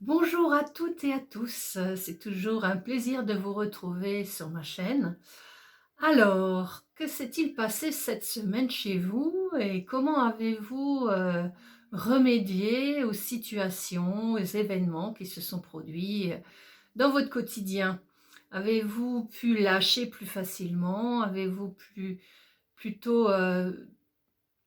Bonjour à toutes et à tous, c'est toujours un plaisir de vous retrouver sur ma chaîne. Alors, que s'est-il passé cette semaine chez vous et comment avez-vous remédié aux situations, aux événements qui se sont produits dans votre quotidien? Avez-vous pu lâcher plus facilement? Avez-vous pu plutôt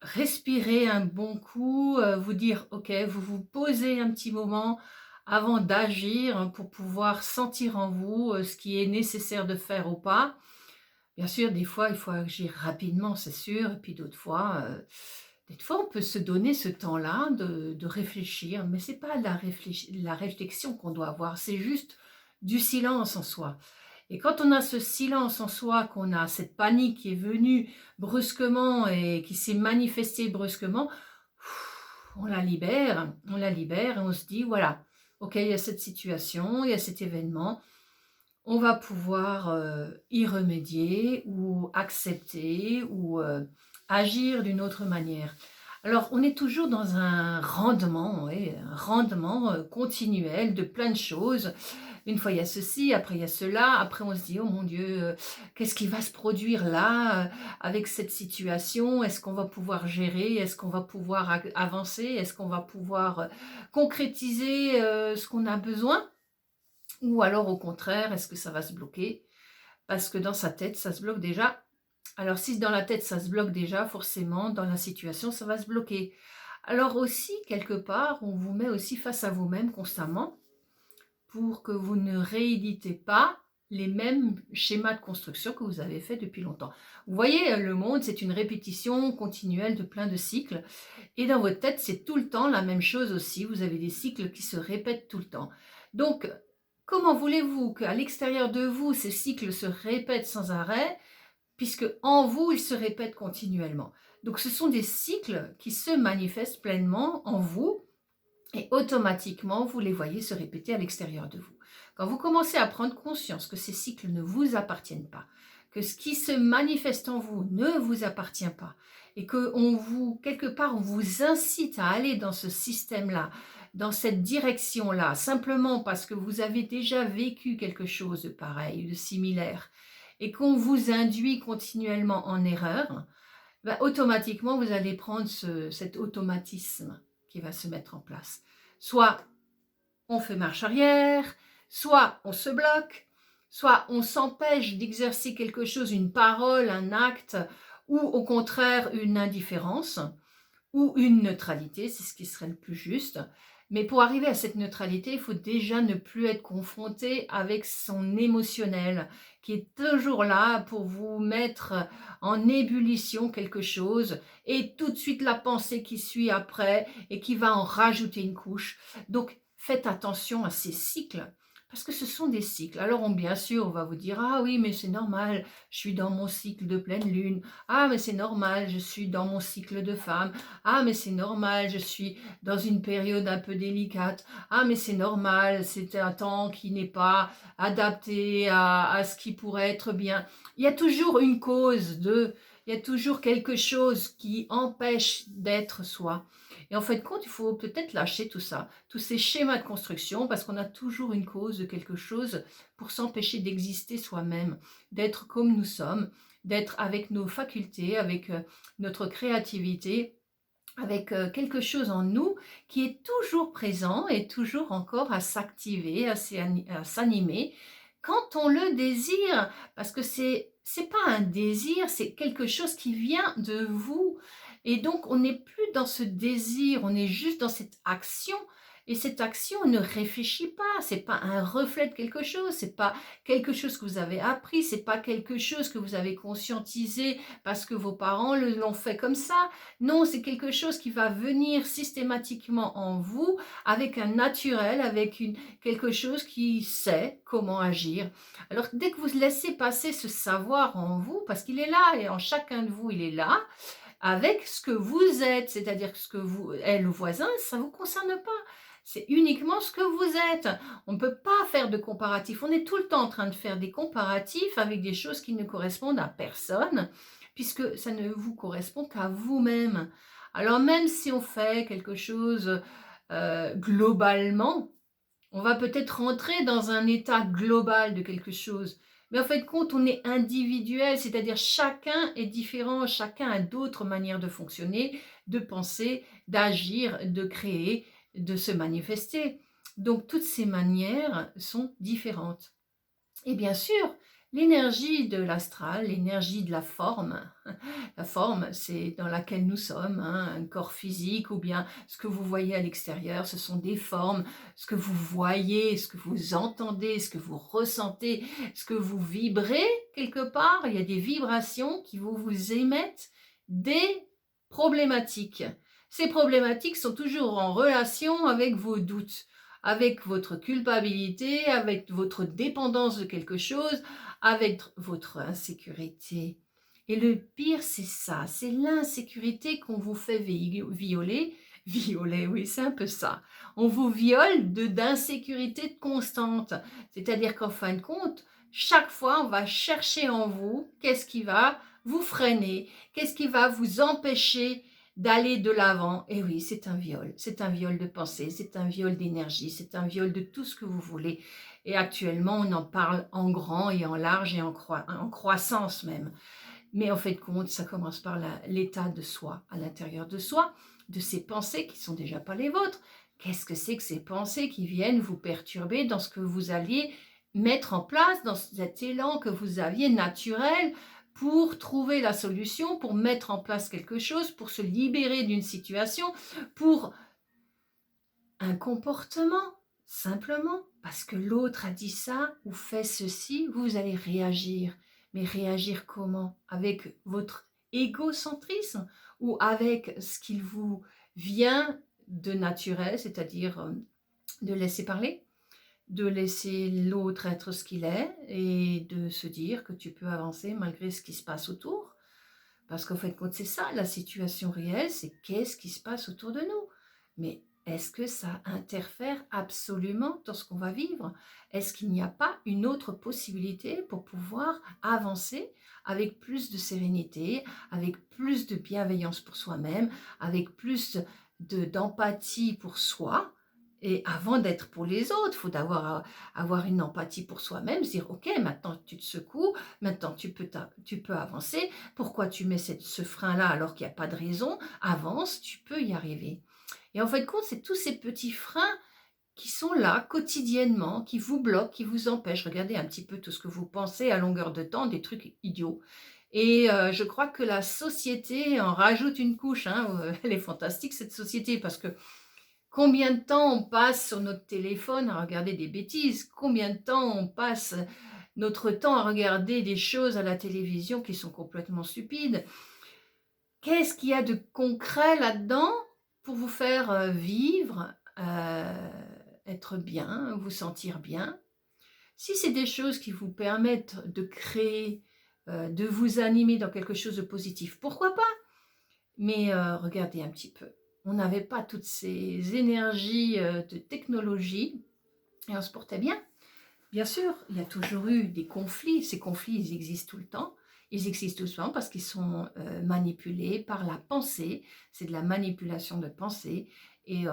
respirer un bon coup, vous dire: «OK», vous vous posez un petit moment avant d'agir pour pouvoir sentir en vous, ce qui est nécessaire de faire ou pas. Bien sûr, des fois, il faut agir rapidement, c'est sûr, et puis d'autres fois, on peut se donner ce temps-là de réfléchir, mais c'est pas la réflexion qu'on doit avoir, c'est juste du silence en soi. Et quand on a ce silence en soi, qu'on a cette panique qui est venue brusquement et qui s'est manifestée brusquement, on la libère et on se dit: «Voilà, OK, il y a cette situation, il y a cet événement, on va pouvoir, y remédier ou accepter ou, agir d'une autre manière». Alors, on est toujours dans un rendement, oui, un rendement, continuel de plein de choses. Une fois il y a ceci, après il y a cela, après on se dit: «Oh mon Dieu, qu'est-ce qui va se produire là, avec cette situation? Est-ce qu'on va pouvoir gérer? Est-ce qu'on va pouvoir avancer? Est-ce qu'on va pouvoir, concrétiser, ce qu'on a besoin? Ou alors au contraire, est-ce que ça va se bloquer?» Parce que dans sa tête, ça se bloque déjà. Alors si dans la tête, ça se bloque déjà, forcément dans la situation, ça va se bloquer. Alors aussi, quelque part, on vous met aussi face à vous-même constamment pour que vous ne rééditez pas les mêmes schémas de construction que vous avez fait depuis longtemps. Vous voyez, le monde, c'est une répétition continuelle de plein de cycles. Et dans votre tête, c'est tout le temps la même chose aussi. Vous avez des cycles qui se répètent tout le temps. Donc, comment voulez-vous qu'à l'extérieur de vous, ces cycles se répètent sans arrêt, puisque en vous, ils se répètent continuellement? Donc, ce sont des cycles qui se manifestent pleinement en vous et automatiquement, vous les voyez se répéter à l'extérieur de vous. Quand vous commencez à prendre conscience que ces cycles ne vous appartiennent pas, que ce qui se manifeste en vous ne vous appartient pas, et que quelque part, on vous incite à aller dans ce système-là, dans cette direction-là, simplement parce que vous avez déjà vécu quelque chose de pareil, de similaire, et qu'on vous induit continuellement en erreur, bah, automatiquement, vous allez prendre cet automatisme qui va se mettre en place. Soit on fait marche arrière, soit on se bloque, soit on s'empêche d'exercer quelque chose, une parole, un acte, ou au contraire une indifférence ou une neutralité, c'est ce qui serait le plus juste. Mais pour arriver à cette neutralité, il faut déjà ne plus être confronté avec son émotionnel, qui est toujours là pour vous mettre en ébullition quelque chose, et tout de suite la pensée qui suit après et qui va en rajouter une couche. Donc faites attention à ces cycles, parce que ce sont des cycles. Alors bien sûr, on va vous dire: «Ah oui, mais c'est normal, je suis dans mon cycle de pleine lune. Ah mais c'est normal, je suis dans mon cycle de femme. Ah mais c'est normal, je suis dans une période un peu délicate. Ah mais c'est normal, c'est un temps qui n'est pas adapté à ce qui pourrait être bien». Il y a toujours une cause il y a toujours quelque chose qui empêche d'être soi. Et en fait de compte, il faut peut-être lâcher tout ça, tous ces schémas de construction, parce qu'on a toujours une cause de quelque chose pour s'empêcher d'exister soi-même, d'être comme nous sommes, d'être avec nos facultés, avec notre créativité, avec quelque chose en nous qui est toujours présent et toujours encore à s'activer, à s'animer quand on le désire. Parce que c'est pas un désir, c'est quelque chose qui vient de vous. Et donc, on n'est plus dans ce désir, on est juste dans cette action. Et cette action ne réfléchit pas, c'est pas un reflet de quelque chose, c'est pas quelque chose que vous avez appris, c'est pas quelque chose que vous avez conscientisé parce que vos parents l'ont fait comme ça. Non, c'est quelque chose qui va venir systématiquement en vous avec un naturel, avec quelque chose qui sait comment agir. Alors dès que vous laissez passer ce savoir en vous, parce qu'il est là et en chacun de vous, il est là, avec ce que vous êtes, c'est-à-dire que ce que vous est le voisin, ça ne vous concerne pas. C'est uniquement ce que vous êtes. On ne peut pas faire de comparatif. On est tout le temps en train de faire des comparatifs avec des choses qui ne correspondent à personne, puisque ça ne vous correspond qu'à vous-même. Alors même si on fait quelque chose globalement, On va peut-être rentrer dans un état global de quelque chose. Mais en fait, compte, on est individuel, c'est-à-dire chacun est différent, chacun a d'autres manières de fonctionner, de penser, d'agir, de créer, de se manifester. Donc, toutes ces manières sont différentes. Et bien sûr, l'énergie de l'astral, l'énergie de la forme, c'est dans laquelle nous sommes, hein, un corps physique ou bien ce que vous voyez à l'extérieur, ce sont des formes, ce que vous voyez, ce que vous entendez, ce que vous ressentez, ce que vous vibrez quelque part, il y a des vibrations qui vous émettent des problématiques. Ces problématiques sont toujours en relation avec vos doutes, avec votre culpabilité, avec votre dépendance de quelque chose, avec votre insécurité. Et le pire, c'est ça, c'est l'insécurité qu'on vous fait violer. Violer, oui, c'est un peu ça. On vous viole d'insécurité constante. C'est-à-dire qu'en fin de compte, chaque fois, on va chercher en vous qu'est-ce qui va vous freiner, qu'est-ce qui va vous empêcher d'aller de l'avant. Et oui, c'est un viol de pensée, c'est un viol d'énergie, c'est un viol de tout ce que vous voulez. Et actuellement, on en parle en grand et en large et en croissance même. Mais en fait, compte, ça commence par l'état de soi, à l'intérieur de soi, de ces pensées qui sont déjà pas les vôtres. Qu'est-ce que c'est que ces pensées qui viennent vous perturber dans ce que vous alliez mettre en place, dans cet élan que vous aviez naturel pour trouver la solution, pour mettre en place quelque chose, pour se libérer d'une situation, pour un comportement, simplement, parce que l'autre a dit ça ou fait ceci, vous allez réagir. Mais réagir comment? Avec votre égocentrisme ou avec ce qu'il vous vient de naturel, c'est-à-dire de laisser parler, de laisser l'autre être ce qu'il est et de se dire que tu peux avancer malgré ce qui se passe autour. Parce qu'en fait, c'est ça, la situation réelle, c'est qu'est-ce qui se passe autour de nous. Mais est-ce que ça interfère absolument dans ce qu'on va vivre? Est-ce qu'il n'y a pas une autre possibilité pour pouvoir avancer avec plus de sérénité, avec plus de bienveillance pour soi-même, avec plus d'empathie pour soi? Et avant d'être pour les autres, il faut avoir une empathie pour soi-même, se dire, ok, maintenant tu te secoues, maintenant tu peux avancer, pourquoi tu mets ce frein-là alors qu'il n'y a pas de raison? Avance, tu peux y arriver. Et en fait, compte, c'est tous ces petits freins qui sont là quotidiennement, qui vous bloquent, qui vous empêchent. Regardez un petit peu tout ce que vous pensez à longueur de temps, des trucs idiots. Et je crois que la société en rajoute une couche. Hein. Elle est fantastique, cette société, parce que combien de temps on passe sur notre téléphone à regarder des bêtises? Combien de temps on passe notre temps à regarder des choses à la télévision qui sont complètement stupides? Qu'est-ce qu'il y a de concret là-dedans pour vous faire vivre, être bien, vous sentir bien? Si c'est des choses qui vous permettent de créer, de vous animer dans quelque chose de positif, pourquoi pas? Mais regardez un petit peu, on n'avait pas toutes ces énergies de technologie et on se portait bien. Bien sûr, il y a toujours eu des conflits. Ces conflits, ils existent tout le temps. Ils existent tout le temps parce qu'ils sont manipulés par la pensée. C'est de la manipulation de pensée. Et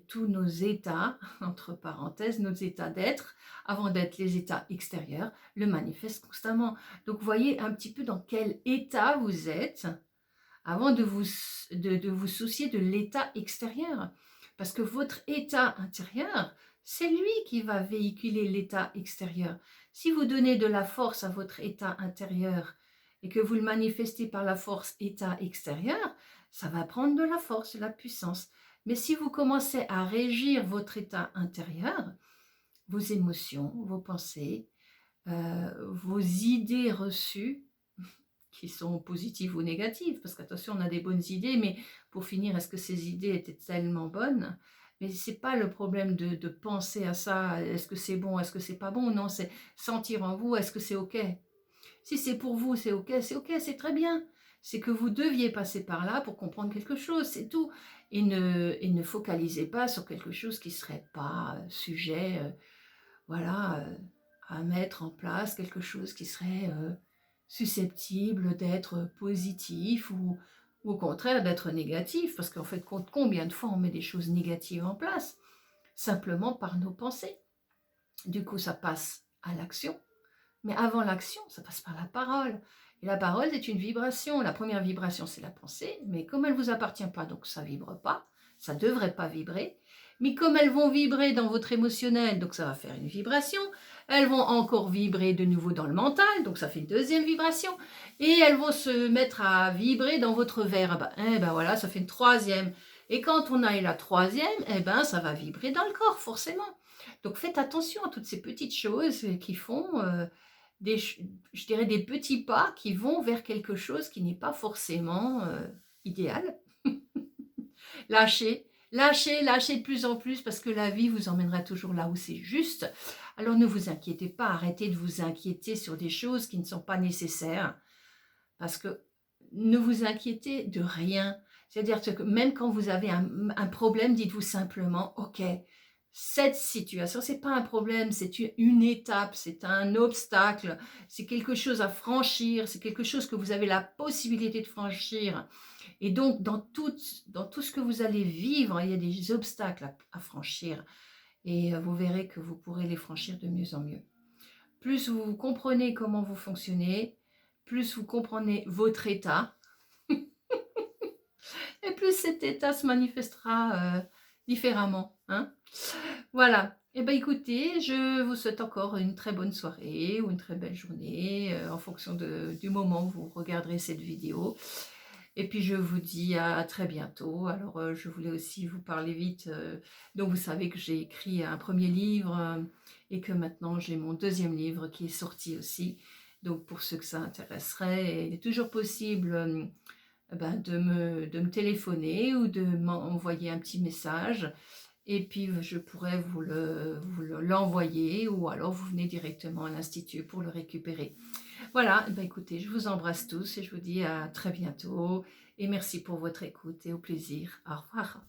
tous nos états, entre parenthèses, nos états d'être, avant d'être les états extérieurs, le manifestent constamment. Donc, voyez un petit peu dans quel état vous êtes avant de vous soucier de l'état extérieur. Parce que votre état intérieur, c'est lui qui va véhiculer l'état extérieur. Si vous donnez de la force à votre état intérieur et que vous le manifestez par la force état extérieur, ça va prendre de la force, de la puissance. Mais si vous commencez à régir votre état intérieur, vos émotions, vos pensées, vos idées reçues, qui sont positives ou négatives, parce qu'attention, on a des bonnes idées, mais pour finir, est-ce que ces idées étaient tellement bonnes? Mais c'est pas le problème de penser à ça, est-ce que c'est bon, est-ce que c'est pas bon? Non, c'est sentir en vous, est-ce que c'est ok? Si c'est pour vous, c'est ok, c'est très bien. C'est que vous deviez passer par là pour comprendre quelque chose, c'est tout. Et ne focalisez pas sur quelque chose qui serait pas sujet, voilà, à mettre en place quelque chose qui serait susceptible d'être positif ou au contraire d'être négatif, parce qu'en fait, combien de fois on met des choses négatives en place? simplement par nos pensées. Du coup, ça passe à l'action. Mais avant l'action, ça passe par la parole. Et la parole est une vibration. La première vibration, c'est la pensée. Mais comme elle ne vous appartient pas, donc ça ne vibre pas. Ça ne devrait pas vibrer. Mais comme elles vont vibrer dans votre émotionnel, donc ça va faire une vibration. Elles vont encore vibrer de nouveau dans le mental, donc ça fait une deuxième vibration. Et elles vont se mettre à vibrer dans votre verbe. Eh ben voilà, ça fait une troisième. Et quand on a eu la troisième, eh ben ça va vibrer dans le corps, forcément. Donc faites attention à toutes ces petites choses qui font je dirais des petits pas qui vont vers quelque chose qui n'est pas forcément idéal. Lâchez, lâchez, lâchez de plus en plus parce que la vie vous emmènera toujours là où c'est juste. Alors ne vous inquiétez pas, arrêtez de vous inquiéter sur des choses qui ne sont pas nécessaires parce que ne vous inquiétez de rien. C'est-à-dire que même quand vous avez un problème, dites-vous simplement, ok, cette situation, c'est pas un problème, c'est une étape, c'est un obstacle, c'est quelque chose à franchir, c'est quelque chose que vous avez la possibilité de franchir. Et donc, dans tout ce que vous allez vivre, il y a des obstacles à franchir. Et vous verrez que vous pourrez les franchir de mieux en mieux. Plus vous comprenez comment vous fonctionnez, plus vous comprenez votre état, et plus cet état se manifestera différemment. Hein. Voilà. Eh bien écoutez, je vous souhaite encore une très bonne soirée ou une très belle journée en fonction du moment où vous regarderez cette vidéo. Et puis je vous dis à très bientôt. Alors je voulais aussi vous parler vite. Donc vous savez que j'ai écrit un premier livre et que maintenant j'ai mon deuxième livre qui est sorti aussi. Donc pour ceux que ça intéresserait, il est toujours possible de me téléphoner ou de m'envoyer un petit message. Et puis je pourrais vous l'envoyer ou alors vous venez directement à l'Institut pour le récupérer. Voilà, écoutez, je vous embrasse tous et je vous dis à très bientôt. Et merci pour votre écoute et au plaisir. Au revoir.